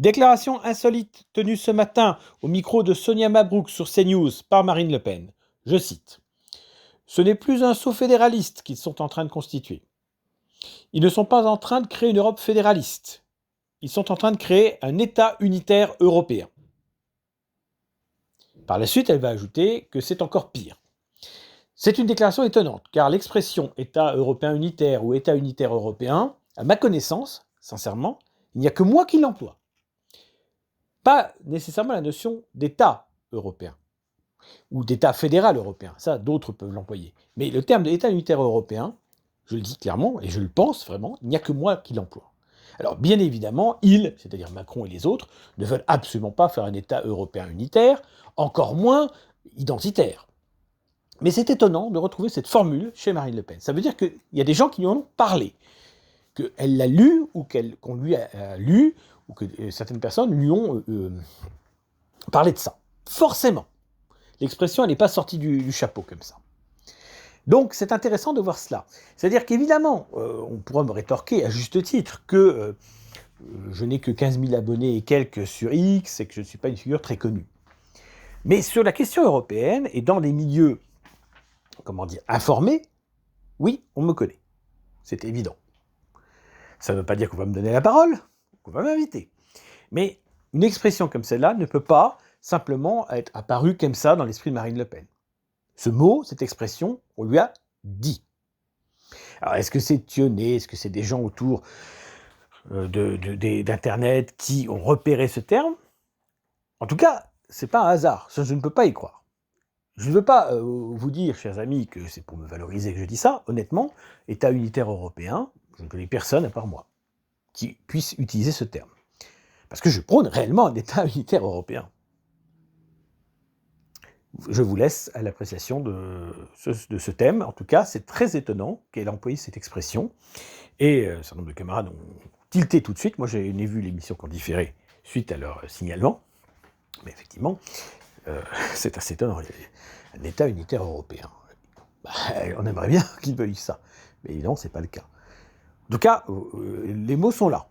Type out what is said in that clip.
Déclaration insolite tenue ce matin au micro de Sonia Mabrouk sur CNews par Marine Le Pen. Je cite. « Ce n'est plus un saut fédéraliste qu'ils sont en train de constituer. Ils ne sont pas en train de créer une Europe fédéraliste. Ils sont en train de créer un État unitaire européen. » Par la suite, elle va ajouter que c'est encore pire. C'est une déclaration étonnante, car l'expression État européen unitaire ou État unitaire européen, à ma connaissance, sincèrement, il n'y a que moi qui l'emploie. Pas nécessairement la notion d'État européen ou d'État fédéral européen. Ça, d'autres peuvent l'employer. Mais le terme d'État unitaire européen, je le dis clairement, et je le pense vraiment, il n'y a que moi qui l'emploie. Alors, bien évidemment, ils, c'est-à-dire Macron et les autres, ne veulent absolument pas faire un État européen unitaire, encore moins identitaire. Mais c'est étonnant de retrouver cette formule chez Marine Le Pen. Ça veut dire qu'il y a des gens qui lui en ont parlé, qu'elle l'a lu, ou qu'on lui a lu, ou que certaines personnes lui ont parlé de ça. Forcément. L'expression, elle n'est pas sortie du chapeau comme ça. Donc, c'est intéressant de voir cela. C'est-à-dire qu'évidemment, on pourra me rétorquer à juste titre que je n'ai que 15 000 abonnés et quelques sur X et que je ne suis pas une figure très connue. Mais sur la question européenne et dans les milieux, informés, oui, on me connaît. C'est évident. Ça ne veut pas dire qu'on va me donner la parole, qu'on va m'inviter. Mais une expression comme celle-là ne peut pas simplement être apparue comme ça dans l'esprit de Marine Le Pen. Ce mot, cette expression, on lui a dit. Alors, est-ce que c'est Thionnet, est-ce que c'est des gens autour d'Internet qui ont repéré ce terme? En tout cas, c'est pas un hasard, ça, je ne peux pas y croire. Je ne veux pas vous dire, chers amis, que c'est pour me valoriser que je dis ça. Honnêtement, État unitaire européen, je ne connais personne à part moi qui puisse utiliser ce terme. Parce que je prône réellement un État unitaire européen. Je vous laisse à l'appréciation de ce thème. En tout cas, c'est très étonnant qu'elle ait employé cette expression. Et un certain nombre de camarades ont tilté tout de suite. Moi, j'ai vu l'émission qu'en différé suite à leur signalement. Mais effectivement, c'est assez étonnant. Un État unitaire européen. On aimerait bien qu'ils veuillent ça. Mais évidemment, ce n'est pas le cas. En tout cas, les mots sont là.